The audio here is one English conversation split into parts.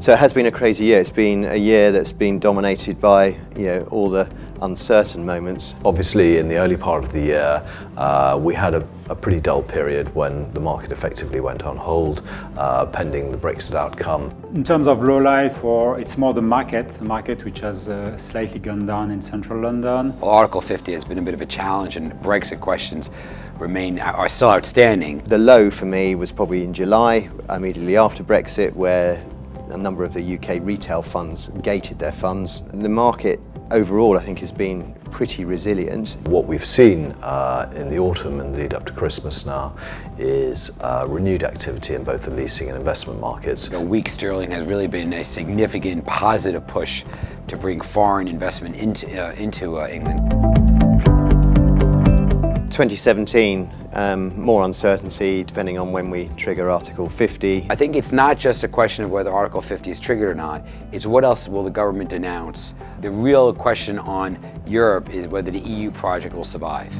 So it has been a crazy year. It's been a year that's been dominated by all the uncertain moments. Obviously, in the early part of the year, we had a pretty dull period when the market effectively went on hold, pending the Brexit outcome. In terms of low light, it's more the market which has slightly gone down in central London. Well, Article 50 has been a bit of a challenge, and Brexit questions are still outstanding. The low for me was probably in July, immediately after Brexit, where a number of the UK retail funds gated their funds. The market overall, I think, has been pretty resilient. What we've seen in the autumn and lead up to Christmas now is renewed activity in both the leasing and investment markets. The weak sterling has really been a significant positive push to bring foreign investment into England. 2017, more uncertainty depending on when we trigger Article 50. I think it's not just a question of whether Article 50 is triggered or not, it's what else will the government announce. The real question on Europe is whether the EU project will survive.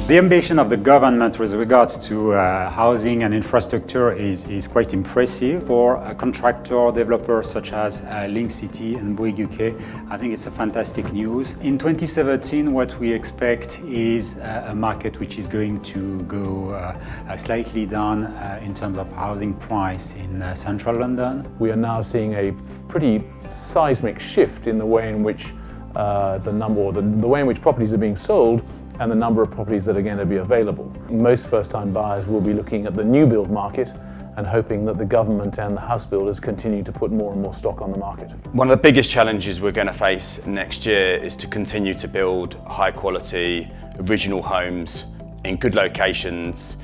The ambition of the government with regards to housing and infrastructure is quite impressive. For a contractor developers such as Link City and Bouygues UK, I think it's a fantastic news. In 2017, what we expect is a market which is going to go slightly down in terms of housing price in central London. We are now seeing a pretty seismic shift in the way in which the way in which properties are being sold and the number of properties that are going to be available. Most first-time buyers will be looking at the new build market and hoping that the government and the house builders continue to put more and more stock on the market. One of the biggest challenges we're going to face next year is to continue to build high-quality, original homes in good locations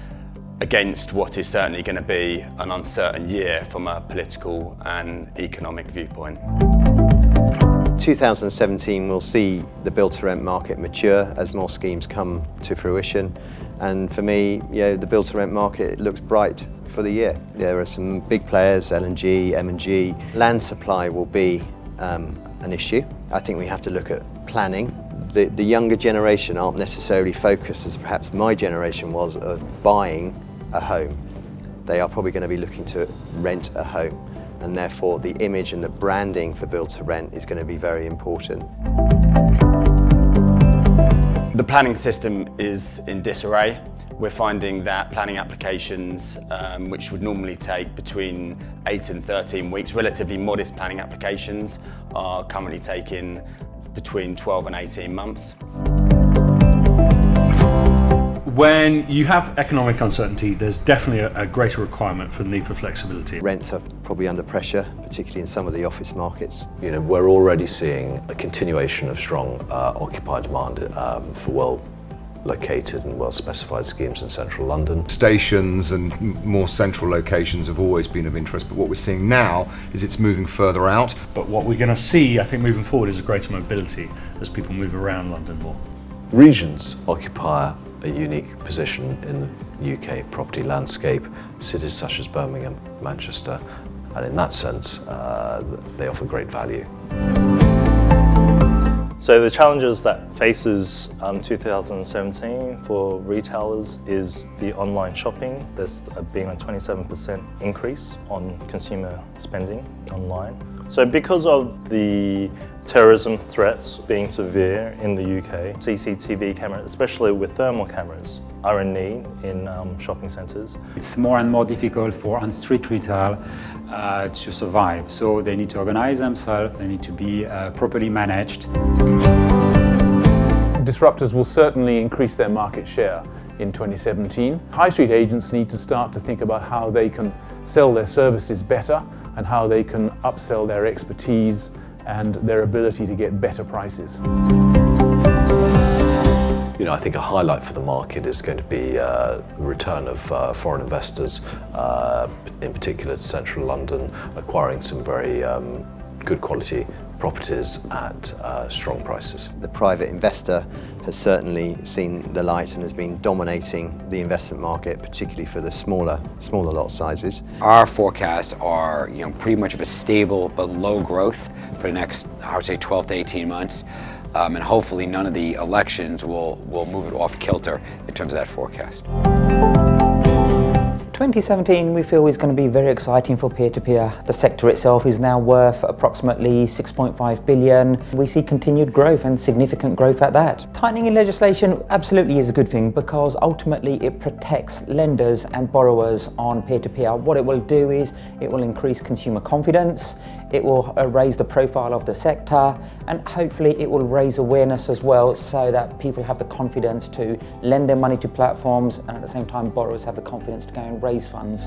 against what is certainly going to be an uncertain year from a political and economic viewpoint. 2017 will see the build-to-rent market mature as more schemes come to fruition, and for me, the build-to-rent market looks bright for the year. There are some big players, L&G, M&G. Land supply will be an issue. I think we have to look at planning. The younger generation aren't necessarily focused, as perhaps my generation was, of buying a home. They are probably going to be looking to rent a home, and therefore the image and the branding for build to rent is going to be very important. The planning system is in disarray. We're finding that planning applications, which would normally take between 8 and 13 weeks, relatively modest planning applications, are currently taking between 12 and 18 months. When you have economic uncertainty, there's definitely a greater requirement for the need for flexibility. Rents are probably under pressure, particularly in some of the office markets. We're already seeing a continuation of strong occupier demand for well-located and well-specified schemes in central London. Stations and more central locations have always been of interest, but what we're seeing now is it's moving further out. But what we're going to see, I think, moving forward is a greater mobility as people move around London more. The regions occupy a unique position in the UK property landscape. Cities such as Birmingham, Manchester, and in that sense, they offer great value. So the challenges that faces 2017 for retailers is the online shopping. There's been a 27% increase on consumer spending online. So because of the terrorism threats being severe in the UK, CCTV cameras, especially with thermal cameras, are in need in shopping centres. It's more and more difficult for on-street retail to survive. So they need to organise themselves, they need to be properly managed. Disruptors will certainly increase their market share in 2017. High street agents need to start to think about how they can sell their services better and how they can upsell their expertise and their ability to get better prices. I think a highlight for the market is going to be the return of foreign investors, in particular to central London, acquiring some very good quality properties at strong prices. The private investor has certainly seen the light and has been dominating the investment market, particularly for the smaller lot sizes. Our forecasts are pretty much of a stable but low growth for the next, I would say, 12 to 18 months. And hopefully none of the elections will move it off kilter in terms of that forecast. 2017 we feel is going to be very exciting for peer-to-peer. The sector itself is now worth approximately 6.5 billion. We see continued growth and significant growth at that. Tightening in legislation absolutely is a good thing because ultimately it protects lenders and borrowers on peer-to-peer. What it will do is it will increase consumer confidence, it will raise the profile of the sector, and hopefully it will raise awareness as well so that people have the confidence to lend their money to platforms, and at the same time borrowers have the confidence to go and raise funds.